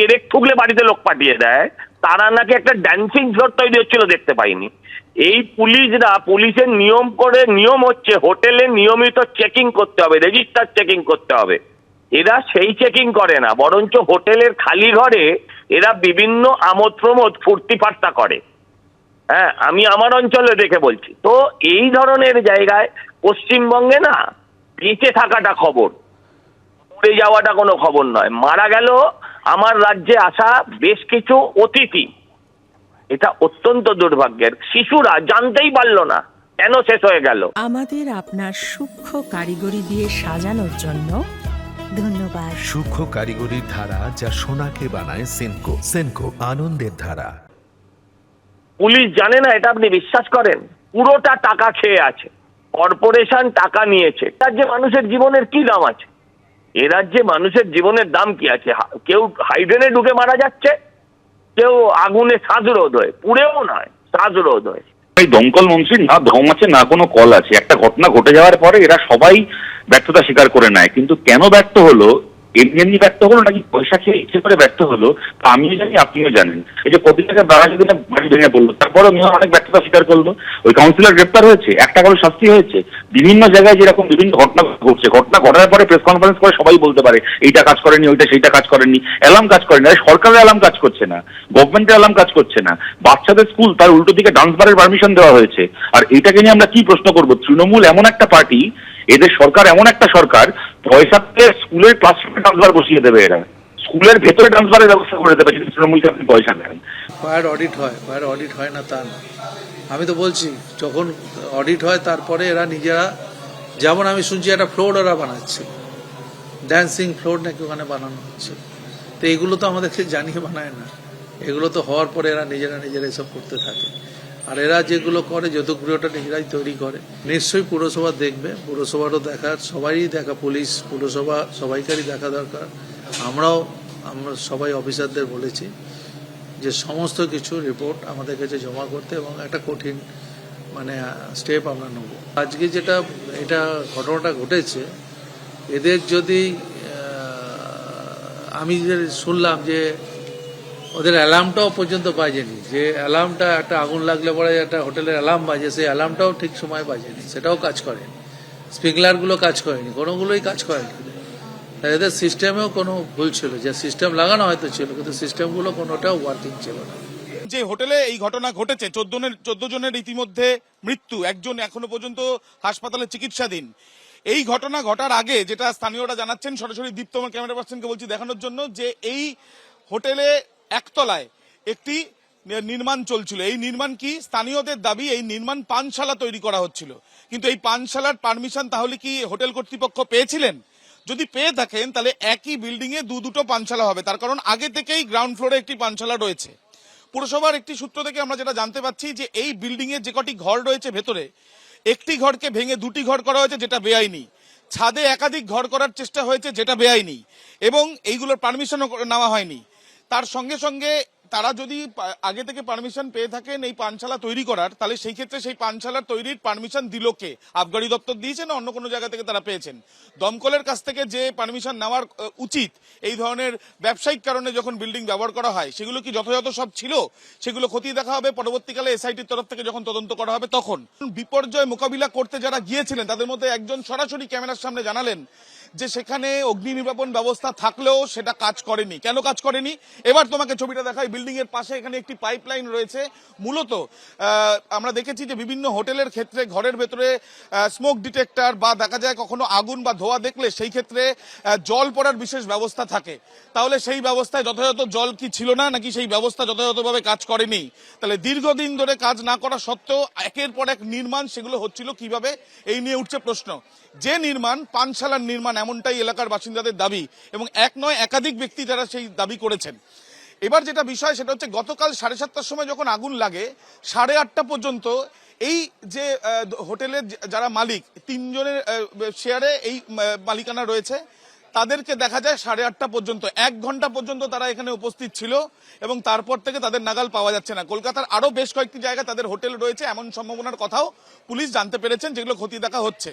পেরেক ঠুকলে বাড়িতে লোক পাঠিয়ে দেয়, তারা নাকি একটা ড্যান্সিং ফ্লোর তৈরি হচ্ছিল দেখতে পাইনি। এই পুলিশের নিয়ম হচ্ছে হোটেলে নিয়মিত চেকিং করতে হবে, রেজিস্টার চেকিং করতে হবে। এরা সেই চেকিং করে না, বরঞ্চ হোটেলের খালি ঘরে এরা বিভিন্ন আমোদ প্রমোদ ফুর্তি ফার্তা করে। হ্যাঁ, আমি আমার অঞ্চলে দেখে বলছি। তো এই ধরনের জায়গায় পশ্চিমবঙ্গে না বেঁচে থাকাটা খবর, মরে যাওয়াটা কোনো খবর নয়। মারা গেল আমার রাজ্যে আসা বেশ কিছু অতিথি, এটা অত্যন্ত দুর্ভাগ্যের। শিশুরা জানতেই পারলো না কেন শেষ হয়ে গেল। আমাদের আপনার সূক্ষ্ম কারিগরি দিয়ে সাজানোর জন্য ধন্যবাদ। সূক্ষ্ম কারিগরির ধারা যা সোনাকে বানায় সেনকো। সেনকো, আনন্দের ধারা। পুলিশ জানে না এটা আপনি বিশ্বাস করেন? পুরোটা টাকা খেয়ে আছে, কর্পোরেশন টাকা নিয়েছে। রাজ্যে মানুষের জীবনের কি দাম আছে? এ রাজ্যে মানুষের জীবনের দাম কি আছে? কেউ হাইড্রেনে ঢুকে মারা যাচ্ছে, কেউ আগুনে শ্বাসরোধ হয়ে, পুড়েও নয়, শ্বাসরোধ হয়ে। এই দমকল মন্ত্রী না দম আছে না কোনো কল আছে। একটা ঘটনা ঘটে যাওয়ার পরে এরা সবাই ব্যর্থতা স্বীকার করে নেয়, কিন্তু কেন ব্যর্থ হলো, এমনি ব্যর্থ হলো নাকি পয়সা খেয়ে ইচ্ছে করে ব্যর্থ হলো, তা আমিও জানি আপনিও জানেন। এই যে প্রতি টাকা বেড়া যদি বাড়ি ভেঙে পড়লো, তারপরে মেয়ে অনেক ব্যর্থতা স্বীকার করলো। ওই কাউন্সিলর গ্রেপ্তার হয়েছে, একটা করে শাস্তি হয়েছে। বিভিন্ন জায়গায় যেরকম বিভিন্ন ঘটনা ঘটছে, ঘটনা ঘটার পরে প্রেস কনফারেন্স করে সবাই বলতে পারে এইটা কাজ করেনি, ওইটা সেইটা কাজ করেনি। অ্যালার্ম কাজ করেনি, সরকারের অ্যালার্ম কাজ করছে না, গভর্নমেন্টের অ্যালার্ম কাজ করছে না। বাচ্চাদের স্কুল তার উল্টো দিকে ডান্স বারের পারমিশন দেওয়া হয়েছে। আর এটাকে নিয়ে আমরা কি প্রশ্ন করবো? তৃণমূল এমন একটা পার্টি, এদের সরকার এমন একটা সরকার, পয়সাতে স্কুলের ক্লাসরুমে ডান্সবার বসিয়ে দেবে। এরা স্কুলের ভেতরে ডান্সবারের ব্যবস্থা করে দেবে যদি তৃণমূলকে আপনি পয়সা দেন। ফায়ার অডিট হয় না তা না। আমি তো বলছি যখন অডিট হয় তারপরে এরা নিজেরা, যেমন আমি শুনছি একটা ফ্লোর ওরা বানাচ্ছে, ড্যান্সিং ফ্লোর নাকি ওখানে বানানো হচ্ছে। তো এগুলো তো আমাদেরকে জানিয়ে বানায় না, এগুলো তো হওয়ার পরে এরা নিজেরা এসব করতে থাকে। আর এরা যেগুলো করে যৌতুকগৃহটা নিজেরাই তৈরি করে। নিশ্চয়ই পুরসভা দেখবে, পুরসভারও দেখার, সবারই দেখা, পুলিশ পুরসভা সবাইকারই দেখা দরকার। আমরা সবাই অফিসারদের বলেছি যে সমস্ত কিছু রিপোর্ট আমাদের কাছে জমা করতে এবং একটা কঠিন স্টেপ আমরা নেব। আজকে এটা ঘটনাটা ঘটেছে, এদের যদি আমি শুনলাম যে ওদের অ্যালার্মটাও পর্যন্ত বাজেনি, যে অ্যালার্মটা একটা আগুন লাগলে পরে একটা হোটেলের অ্যালার্ম বাজে, সেই অ্যালার্মটাও ঠিক সময় বাজেনি, সেটাও কাজ করেনি, স্প্রিংলারগুলো কাজ করেনি, কোনোগুলোই কাজ করেনি। এদের সিস্টেমেও কোনো ভুল ছিল, যে সিস্টেম লাগানো হয়তো ছিল কিন্তু সিস্টেমগুলো কোনোটাও ওয়ার্কিং ছিল না। যে হোটেলে এই ঘটনা ঘটেছে, 14 জনের ইতিমধ্যে মৃত্যু, একজন এখনো পর্যন্ত হাসপাতালে চিকিৎসাধীন। এই ঘটনা ঘটার আগে যেটা স্থানীয়রা জানাচ্ছেন, সরাসরি দীপ্ত আমার ক্যামেরা পার্সনকে বলছি দেখানোর জন্য, যে এই হোটেলে একতলায় একটি নির্মাণ চলছিল। এই নির্মাণ কি, স্থানীয়দের দাবি এই নির্মাণ পানশালা তৈরি করা হচ্ছিল। কিন্তু এই পানশালার পারমিশন তাহলে কি হোটেল কর্তৃপক্ষ পেয়েছিলেন? যদি পেয়ে থাকেন তাহলে একই বিল্ডিং এ দুটো পানশালা হবে, তার কারণ আগে থেকেই গ্রাউন্ড ফ্লোরে একটি পানশালা রয়েছে। পুরসভার একটি সূত্র থেকে আমরা যেটা জানতে পাচ্ছি যে এই বিল্ডিং এ যে কটি ঘর রয়েছে ভেতরে, একটি ঘরকে ভেঙে দুটি ঘর করা হয়েছে, যেটা বেআইনি। ছাদে একাধিক ঘর করার চেষ্টা হয়েছে, যেটা বেআইনি, এবং এইগুলোর পারমিশনও নেওয়া হয়নি। তার সঙ্গে সঙ্গে তারা যদি আগে থেকে পারমিশন পেয়ে থাকেন এই পানশালা তৈরি করার, তাহলে সেই ক্ষেত্রে সেই পানশালা তৈরির পারমিশন দিল কে? আবগারি দপ্তর দিয়েছে না অন্য কোনো জায়গা থেকে তারা পেয়েছেন? দমকলের কাছ থেকে যে পারমিশন নেওয়ার উচিত এই ধরনের ব্যবসায়িক কারণে যখন বিল্ডিং ব্যবহার করা হয়, সেগুলো কি যথাযথ সব ছিল? সেগুলো খতিয়ে দেখা হবে পরবর্তীকালে এসআইটির তরফ থেকে যখন তদন্ত করা হবে তখন। বিপর্যয় মোকাবিলা করতে যারা গিয়েছিলেন তাদের মধ্যে একজন সরাসরি ক্যামেরার সামনে জানালেন যে সেখানে অগ্নি নির্বাপন ব্যবস্থা থাকলেও সেটা কাজ করেনি। কেন কাজ করেনি? এবার তোমাকে ছবিটা দেখাই। বিল্ডিং এর পাশে এখানে একটি পাইপলাইন রয়েছে। মূলত আমরা দেখেছি যে বিভিন্ন হোটেলের ক্ষেত্রে ঘরের ভেতরে স্মোক ডিটেক্টর বা দেখা যায় কখনো আগুন বা ধোঁয়া দেখলে সেই ক্ষেত্রে জল পড়ার বিশেষ ব্যবস্থা থাকে। তাহলে সেই ব্যবস্থায় যথাযথ জল কি ছিল না, নাকি সেই ব্যবস্থা যথাযথভাবে কাজ করেনি? তাহলে দীর্ঘদিন ধরে কাজ না করা সত্ত্বেও একের পর এক নির্মাণ সেগুলো হচ্ছিল কিভাবে, এই নিয়ে উঠছে প্রশ্ন। যে নির্মাণ পানশালার নির্মাণ, এমনটাই এলাকার বাসিন্দাদের দাবি, এবং এক নয় একাধিক ব্যক্তি যারা সেই দাবি করেছেন। এবার যেটা বিষয় সেটা হচ্ছে গতকাল 7:30টার সময় যখন আগুন লাগে, 8:30 পর্যন্ত এই যে হোটেলের যারা মালিক, 3 জনের শেয়ারে এই মালিকানা রয়েছে, তাদেরকে দেখা যায় 8:30 পর্যন্ত 1 ঘন্টা পর্যন্ত তারা এখানে উপস্থিত ছিল, এবং তারপর থেকে তাদের নাগাল পাওয়া যাচ্ছে না। কলকাতার আরো বেশ কয়েকটি জায়গায় তাদের হোটেল রয়েছে এমন সম্ভাবনার কথাও পুলিশ জানতে পেরেছেন, যেগুলো খতিয়ে দেখা হচ্ছে।